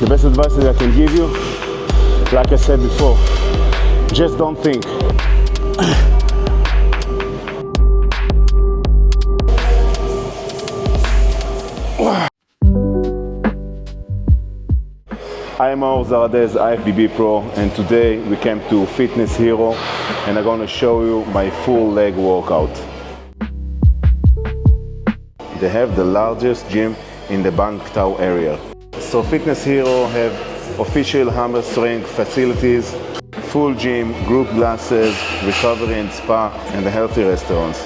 The best advice that I can give you, like I said before, just don't think. I'm Maor Zaradez, IFBB Pro, and today we came to Fitness Hero and I'm going to show you my full leg workout. They have the largest gym in the Bangjo area. So Fitness Hero have official Hamstring facilities, full gym, group classes, recovery and spa, and healthy restaurants.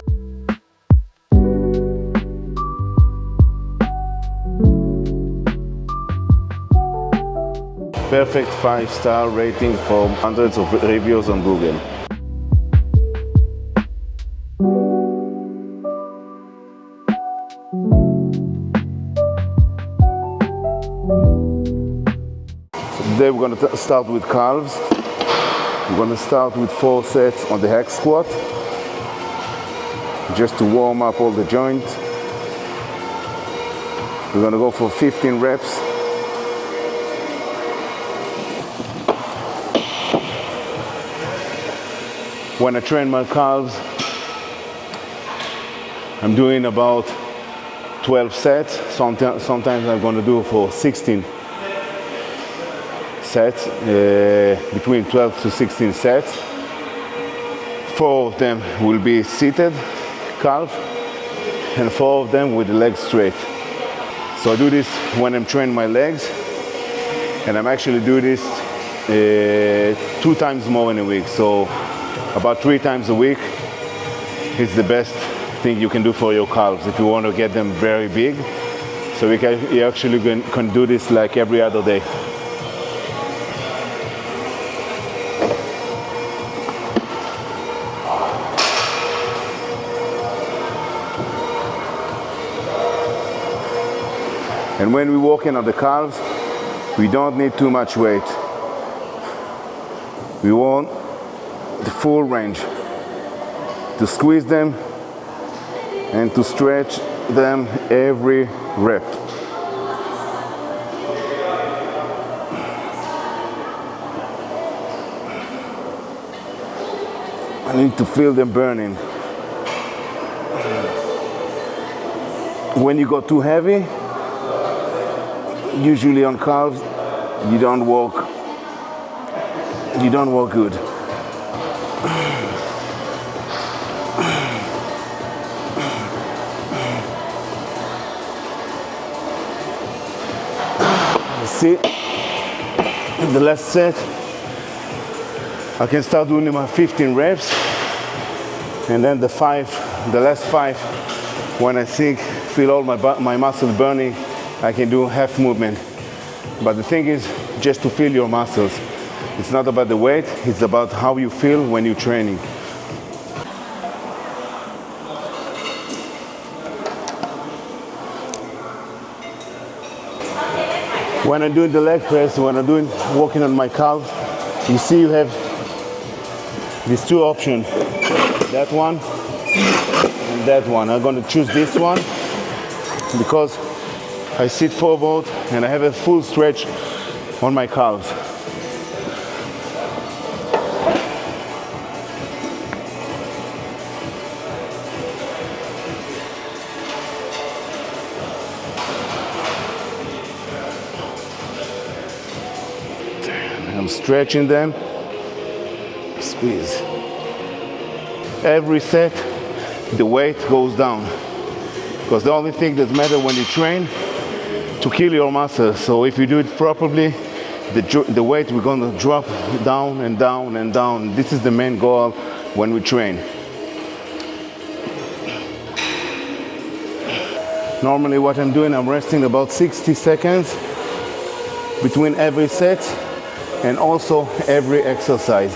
Perfect 5-star rating from hundreds of reviews on Google. So today we're going to start with calves. We're going to start with 4 sets on the hack squat, just to warm up all the joints. We're going to go for 15 reps. When I train my calves, I'm doing about 12 sets. Sometimes I'm going to do for 16 sets, between 12 to 16 sets. 4 of them will be seated calf, and 4 of them with the legs straight. So I do this when I'm training my legs, and I'm actually do this 2 times more in a week. So about 3 times a week is the best thing you can do for your calves if you want to get them very big. So you actually can do this like every other day. And when we're working on the calves, we don't need too much weight. We want the full range, to squeeze them and to stretch them every rep. I need to feel them burning. When you go too heavy, usually on calves, you don't work good. See, in the last set, I can start doing my 15 reps, and then the last 5, when I feel all my muscles burning, I can do half movement. But the thing is, just to feel your muscles. It's not about the weight, it's about how you feel when you're training. When I'm doing the leg press, when I'm working on my calves, you see you have these 2 options, that one and that one. I'm going to choose this one because I sit forward and I have a full stretch on my calves. I'm stretching them, squeeze. Every set, the weight goes down, because the only thing that matters when you train, to kill your muscles. So if you do it properly, the weight we're going to drop down and down and down. This is the main goal when we train. Normally what I'm doing, I'm resting about 60 seconds between every set and also every exercise.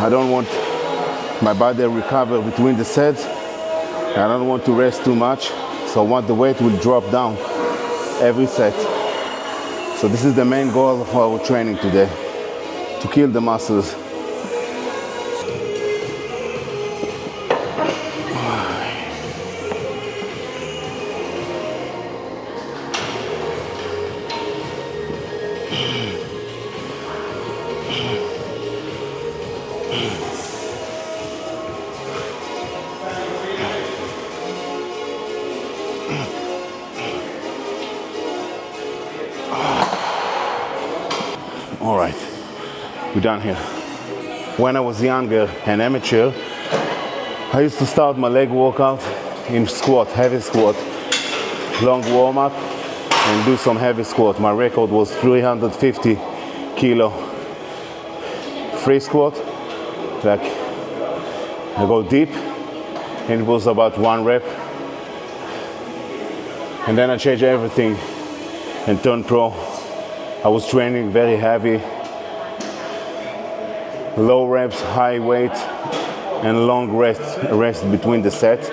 I don't want my body to recover between the sets. I don't want to rest too much, so I want the weight will drop down every set. So this is the main goal of our training today, to kill the muscles. we're done here. When I was younger and amateur, I used to start my leg workout in squat, heavy squat, long warm up, and do some heavy squat. My record was 350 kilo free squat. Like I go deep, and it was about 1 rep. And then I changed everything and turned pro. I was training very heavy, low reps, high weight, and long rest between the sets.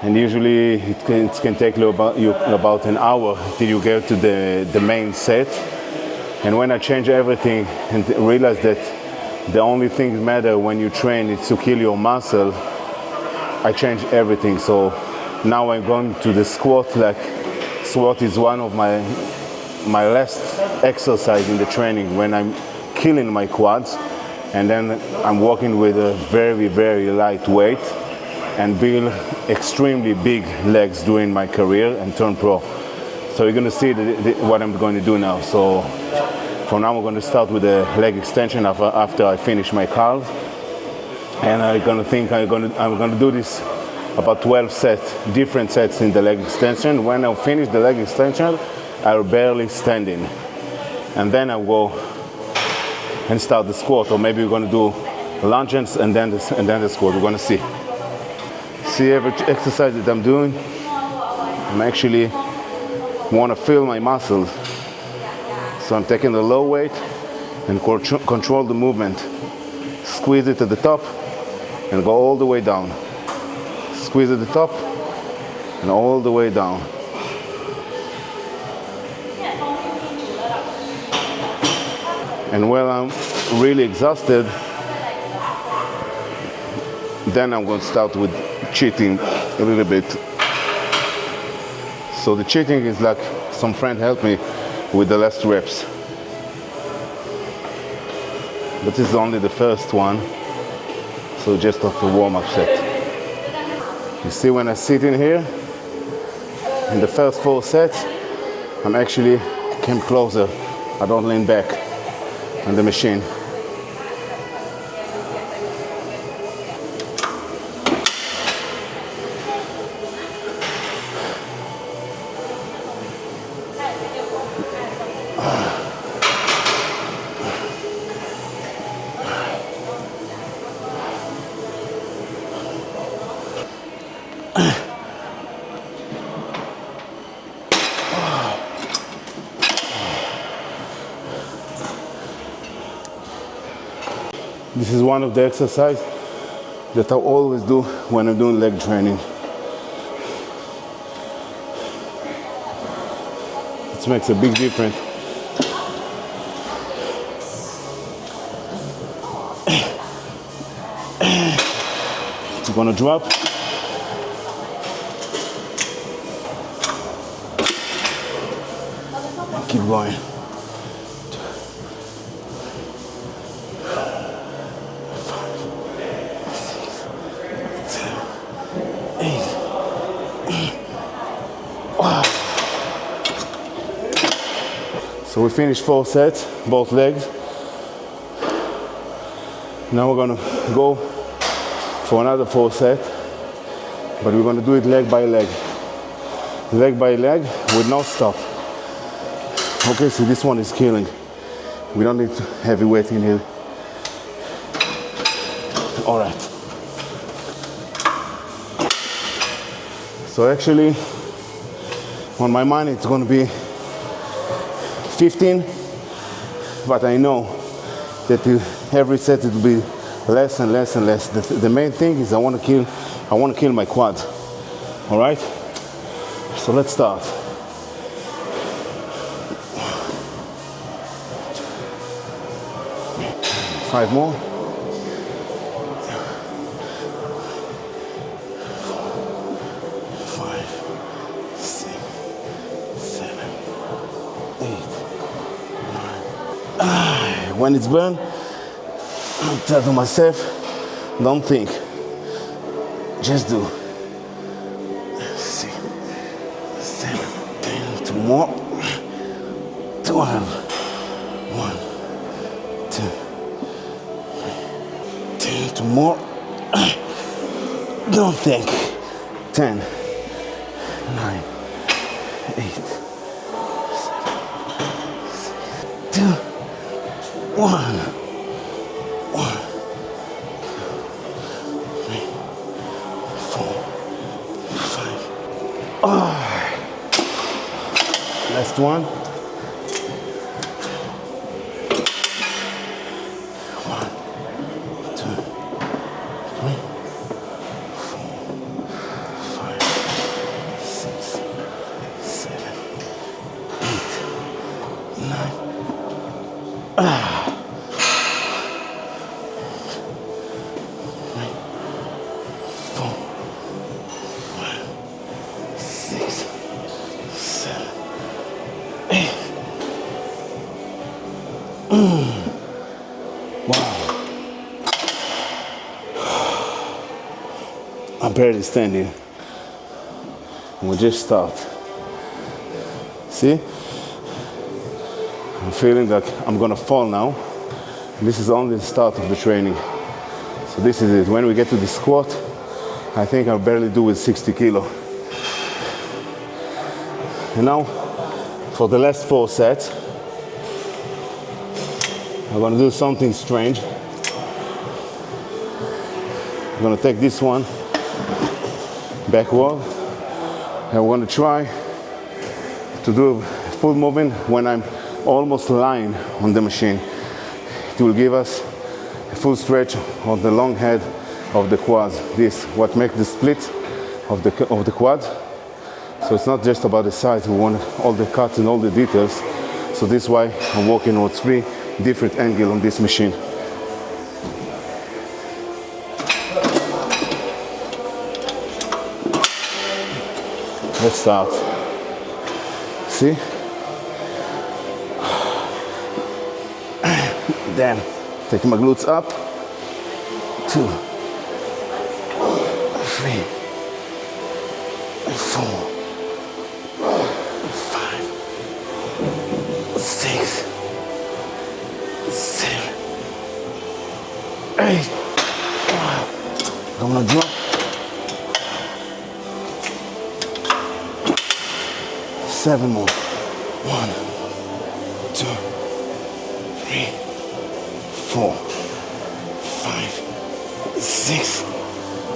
And usually it can take you about an hour till you get to the main set. And when I changed everything and realized that the only thing that matters when you train is to kill your muscle, I changed everything. So now I'm going to the squat. Like squat is one of my last exercise in the training when I'm killing my quads. And then I'm working with a very, very light weight and build extremely big legs during my career and turn pro. So you're gonna see what I'm going to do now. So for now, we're going to start with the leg extension after I finish my calves. And I'm going to do this about 12 sets, different sets in the leg extension. When I finish the leg extension, I'll barely standing. And then I'll go and start the squat, or maybe we're going to do lunges and then the squat. We're going to see. See every exercise that I'm doing. I'm actually want to feel my muscles. So I'm taking the low weight and control the movement. Squeeze it at the top and go all the way down. Squeeze at the top and all the way down. And when I'm really exhausted, then I'm going to start with cheating a little bit. So the cheating is like some friend helped me with the last reps. But this is only the first one, so just off the warm-up set. You see when I sit in here, in the first 4 sets, I'm actually came closer. I don't lean back on the machine. This is one of the exercises that I always do when I'm doing leg training. It makes a big difference. You're gonna drop. Keep going. 8. So we finished 4 sets, both legs. Now we're gonna go for another 4 sets, but we're gonna do it leg by leg. Leg by leg with no stop. Okay, so this one is killing. We don't need heavy weight in here. All right. So actually, on my mind, it's going to be 15, but I know that every set it will be less and less and less. The main thing is I want to kill my quads. All right. So let's start. Five more. 5, 6, 7, 8, 9. When it's burned, I tell to myself, don't think, just do. 6, 7, 10, 2 more. 12. 1, 2, Two more. Don't think. 10, 9, 8, 2, 1. 1, 3, 4, 5. Oh. Last one. 1, 2, 3, 4, 5, 6, 7, 8, 9. Ah. 3, 4, 5, 6, 7, 8. Wow. I'm barely standing. We just start. See? I'm feeling like I'm gonna fall now. This is only the start of the training. So this is it. When we get to the squat, I think I'll barely do with 60 kilo. And now, for the last 4 sets, I'm gonna do something strange. I'm gonna take this one backward, and we're gonna try to do a full movement when I'm almost lying on the machine. It will give us a full stretch of the long head of the quads. This what makes the split of the quad. So it's not just about the size, we want all the cuts and all the details. So this is why I'm working on 3 different angles on this machine. Let's start. See? Then take my glutes up. 2, 3, 4, 5, 6, 7, 8. I'm gonna drop. 7 more. 1, 2, 3, 4, 5, 6,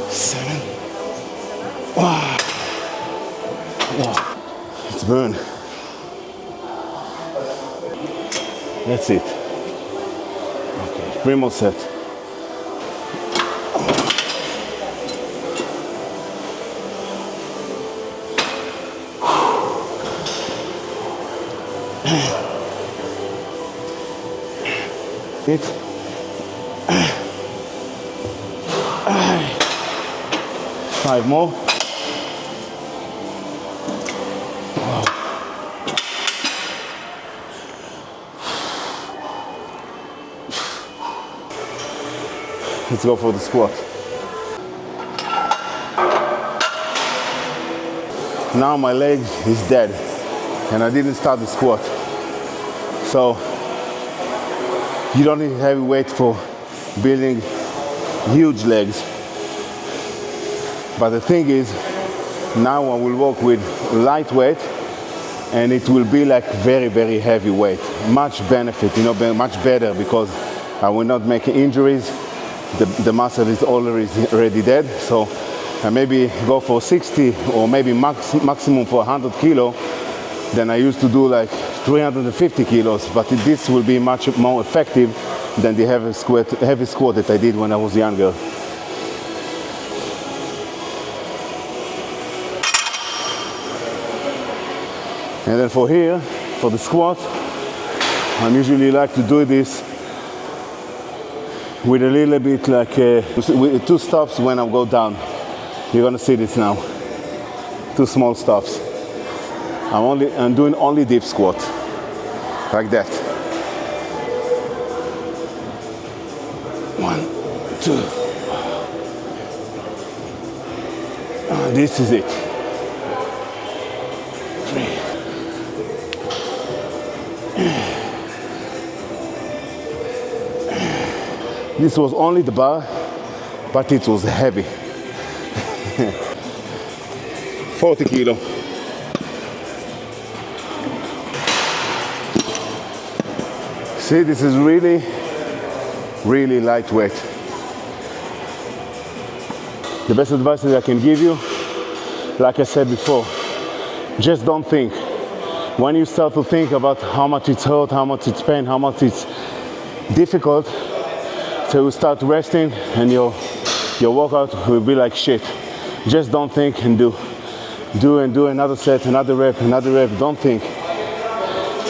7. Wow. Wow. It's burn. That's it. Okay, 3 more sets. It. 5 more. Wow. Let's go for the squat. Now my leg is dead and I didn't start the squat. So you don't need heavy weight for building huge legs. But the thing is, now I will work with light weight and it will be like very, very heavy weight. Much benefit, you know, much better because I will not make injuries. The muscle is already dead. So I maybe go for 60 or maybe maximum for 100 kilo. Then I used to do like 350 kilos, but this will be much more effective than the heavy squat that I did when I was younger. And then for here, for the squat, I usually like to do this with a little bit like with 2 stops when I go down. You're gonna see this now. 2 small stops. I'm doing only deep squat, like that. 1, 2. This is it. 3. This was only the bar, but it was heavy. 40 kilo. See, this is really, really lightweight. The best advice that I can give you, like I said before, just don't think. When you start to think about how much it's hurt, how much it's pain, how much it's difficult, so you start resting and your workout will be like shit. Just don't think and do. Do and do another set, another rep, don't think.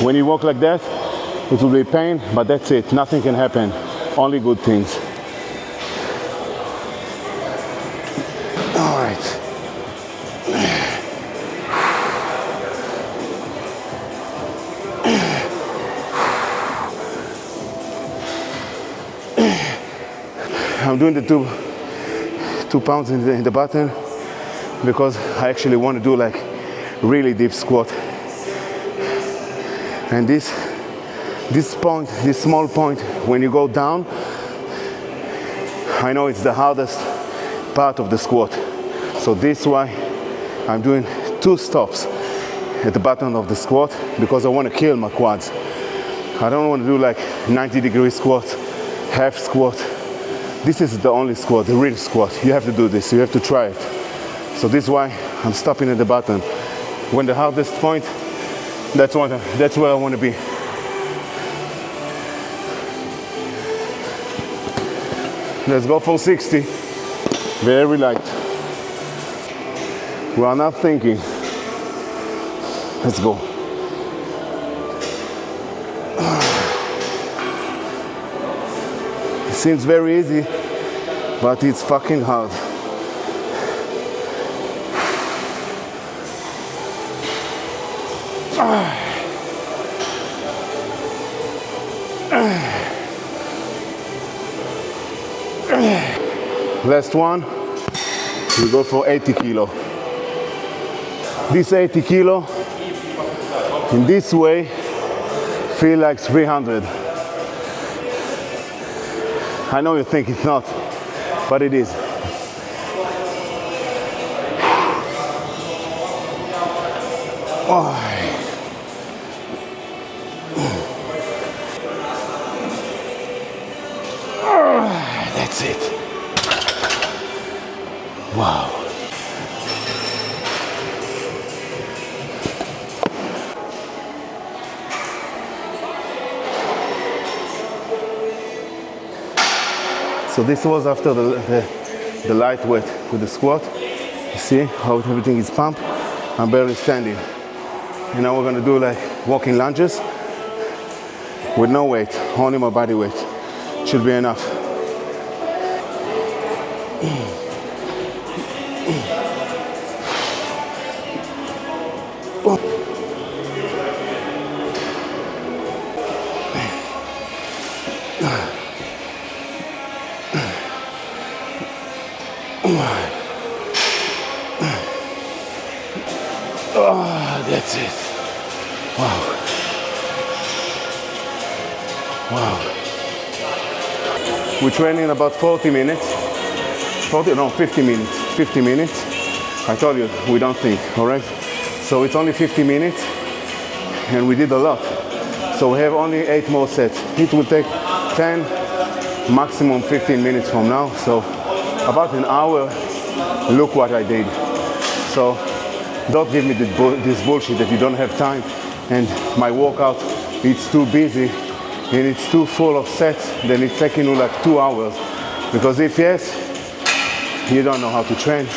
When you walk like that, it will be pain, but that's it. Nothing can happen, only good things. All right. I'm doing the two pounds in the button because I actually want to do like really deep squat. And this small point, when you go down, I know it's the hardest part of the squat. So this is why I'm doing 2 stops at the bottom of the squat, because I want to kill my quads. I don't want to do like 90-degree squat, half squat. This is the only squat, the real squat. You have to do this, you have to try it. So this is why I'm stopping at the bottom. When the hardest point, that's where I want to be. Let's go for 60. Very light. We are not thinking. Let's go. It seems very easy, but it's fucking hard. Last one, we go for 80 kilo. This 80 kilo, in this way, feel like 300. I know you think it's not, but it is. Oh. That's it. Wow. So this was after the lightweight with the squat. You see how everything is pumped? I'm barely standing. And now we're gonna do like walking lunges with no weight, only my body weight. Should be enough. Oh, that's it. Wow. Wow. We're training about 40 minutes. 50 minutes. 50 minutes. I told you, we don't think, all right? So it's only 50 minutes, and we did a lot. So we have only 8 more sets. It will take 10, maximum 15 minutes from now. So about an hour, look what I did. So don't give me this bullshit that you don't have time and my workout, it's too busy and it's too full of sets, then it's taking you like 2 hours. Because if yes, you don't know how to train,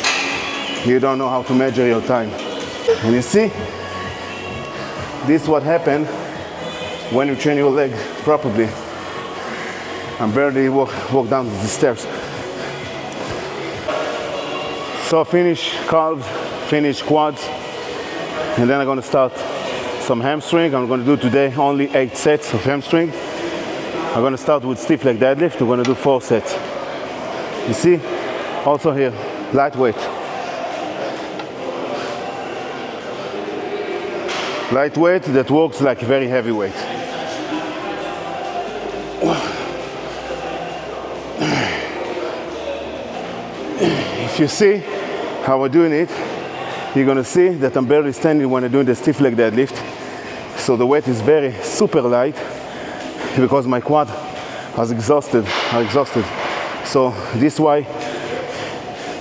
you don't know how to measure your time. And you see, this is what happened when you train your leg properly. I'm barely walk down the stairs. So finish calves, finish quads, and then I'm gonna start some hamstring. I'm gonna do today only 8 sets of hamstring. I'm gonna start with stiff leg deadlift. We're gonna do 4 sets. You see, also here, lightweight. Lightweight that works like very heavy weight. if you see how I'm doing it, you're gonna see that I'm barely standing when I'm doing the stiff leg deadlift. So the weight is very super light because my quad are exhausted. So this is why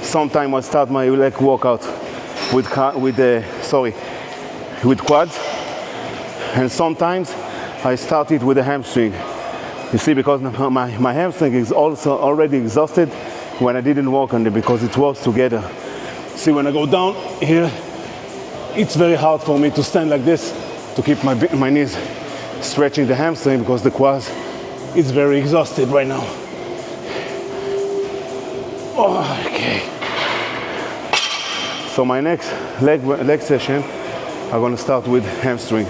sometimes I start my leg workout with quads, and sometimes I start it with a hamstring. You see, because my hamstring is also already exhausted when I didn't work on it, because it works together. See, when I go down here, it's very hard for me to stand like this to keep my knees stretching the hamstring, because the quads is very exhausted right now. Okay. So my next leg session, I'm gonna start with hamstring.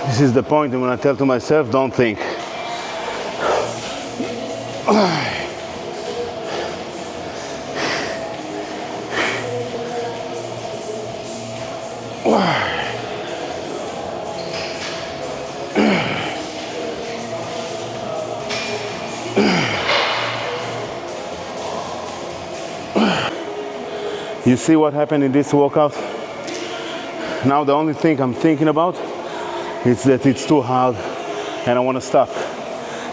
This is the point when I tell to myself, don't think. You see what happened in this workout? Now the only thing I'm thinking about is that it's too hard and I want to stop.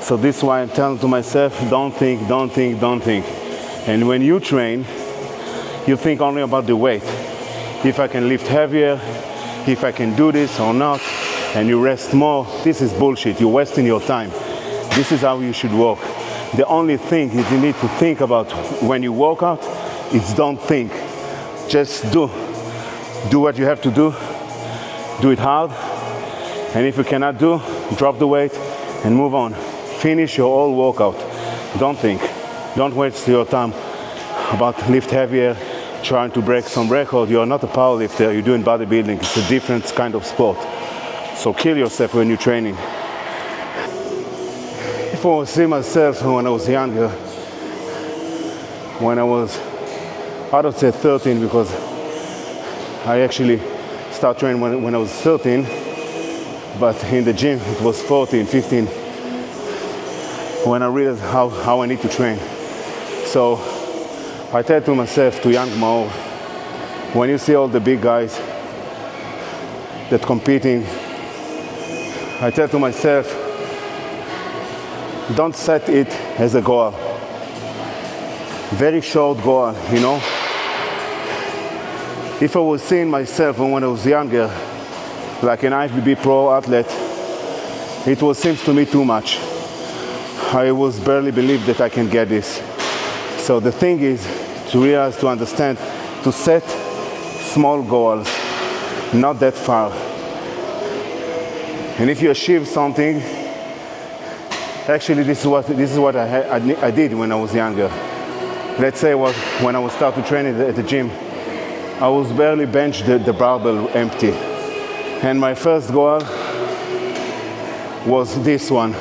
So this is why I'm telling to myself, don't think, don't think, don't think. And when you train, you think only about the weight. If I can lift heavier, if I can do this or not, and you rest more. This is bullshit. You're wasting your time. This is how you should work. The only thing that you need to think about when you work out is don't think. Just do what you have to do. Do it hard. And if you cannot do, drop the weight and move on. Finish your whole workout. Don't think. Don't waste your time about lift heavier, trying to break some record. You are not a power lifter. You're doing bodybuilding. It's a different kind of sport. So kill yourself when you're training. If I see myself when I was younger, when I was, I don't say 13 because I actually started training when I was 13, but in the gym it was 14, 15 when I realized how I need to train. So I tell to myself, to young Maor, when you see all the big guys that competing, I tell to myself, don't set it as a goal. Very short goal, you know. If I was seeing myself when I was younger, like an IFBB Pro athlete, it seems to me too much. I was barely believe that I can get this. So the thing is to realize, to understand, to set small goals, not that far. And if you achieve something, actually this is what I did when I was younger. Let's say when I was starting to train at the gym, I was barely bench the barbell empty. And my first goal was this one.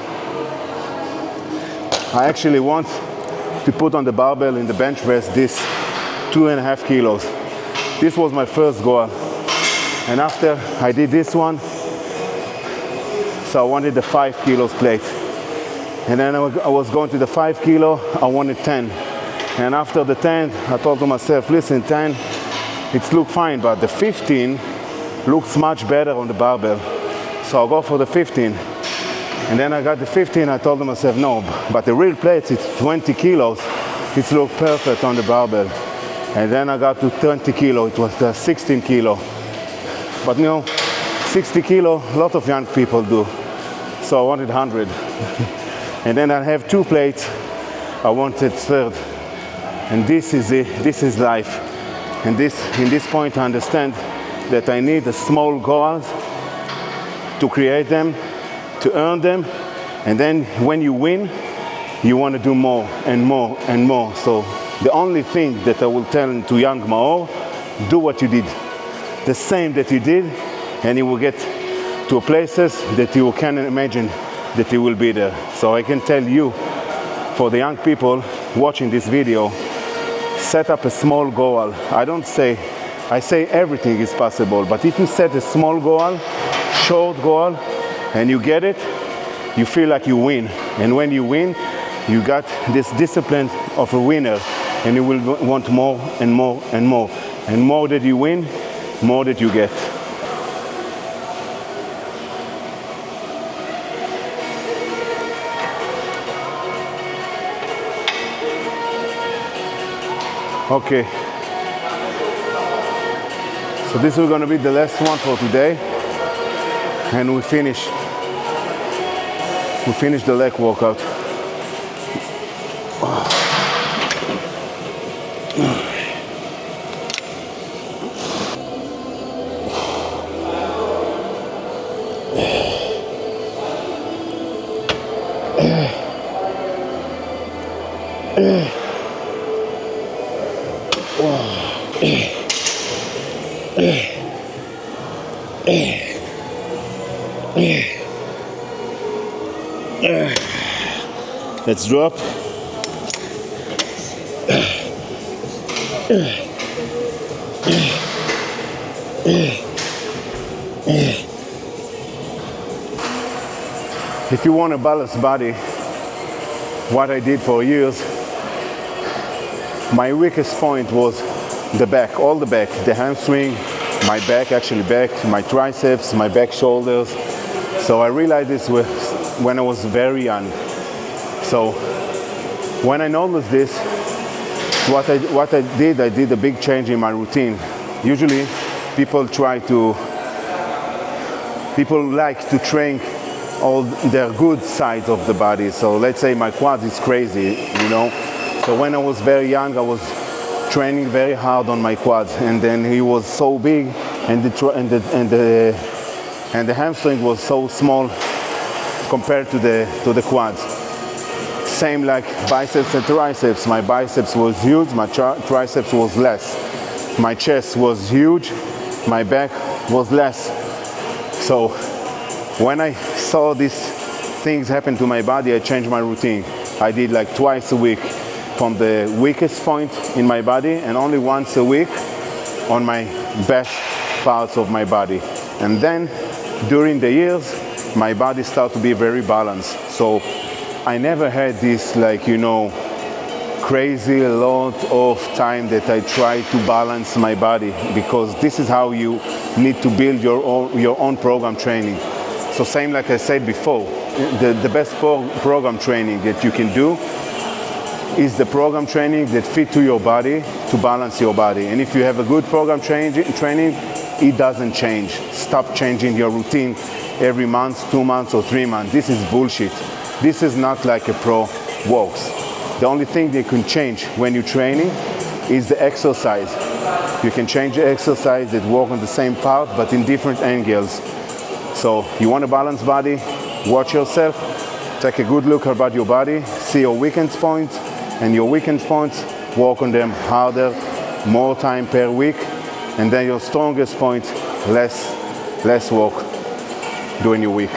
I actually want to put on the barbell in the bench press this 2.5 kilos. This was my first goal. And after I did this one, so I wanted the 5 kilos plate. And then I was going to the 5 kilo, I wanted 10. And after the 10, I told to myself, listen, 10, it looks fine, but the 15 looks much better on the barbell. So I'll go for the 15. And then I got the 15, I told myself, no, but the real plate, it's 20 kilos. It looks perfect on the barbell. And then I got to 20 kilo, it was the 16 kilo. But you know, 60 kilo, a lot of young people do. So I wanted 100. And then I have 2 plates, I wanted third. And this is it, this is life. And in this point I understand that I need a small goals to create them, to earn them, and then when you win, you want to do more and more and more. So the only thing that I will tell to young Maor, do what you did. The same that you did, and you will get to places that you can't imagine that it will be there. So I can tell you, for the young people watching this video, set up a small goal. I say everything is possible, but if you set a small goal, short goal, and you get it, you feel like you win. And when you win, you got this discipline of a winner, and you will want more and more and more. And more that you win, more that you get. Okay, so this is going to be the last one for today, and we finish the leg workout. Let's drop. If you want a balanced body, what I did for years, my weakest point was the back, all the back, the hamstring, my back, my triceps, my back shoulders. So I realized this when I was very young. So when I noticed this, what I did a big change in my routine. Usually people like to train all their good sides of the body. So let's say my quads is crazy, you know. So when I was very young, I was training very hard on my quads, and then he was so big, and the hamstring was so small compared to the quads. Same like biceps and triceps. My biceps was huge, my triceps was less. My chest was huge, my back was less. So when I saw these things happen to my body, I changed my routine. I did like twice a week from the weakest point in my body, and only once a week on my best parts of my body. And then during the years, my body started to be very balanced. So I never had this, like, you know, crazy lot of time that I try to balance my body, because this is how you need to build your own program training. So same like I said before, the best program training that you can do is the program training that fit to your body, to balance your body. And if you have a good program training, it doesn't change. Stop changing your routine every month, 2 months or 3 months. This is bullshit. This is not like a pro works. The only thing they can change when you're training is the exercise. You can change the exercise that work on the same part, but in different angles. So you want a balanced body, watch yourself, take a good look about your body, see your weakest points, and your weakest points, work on them harder, more time per week, and then your strongest point, less work during your week.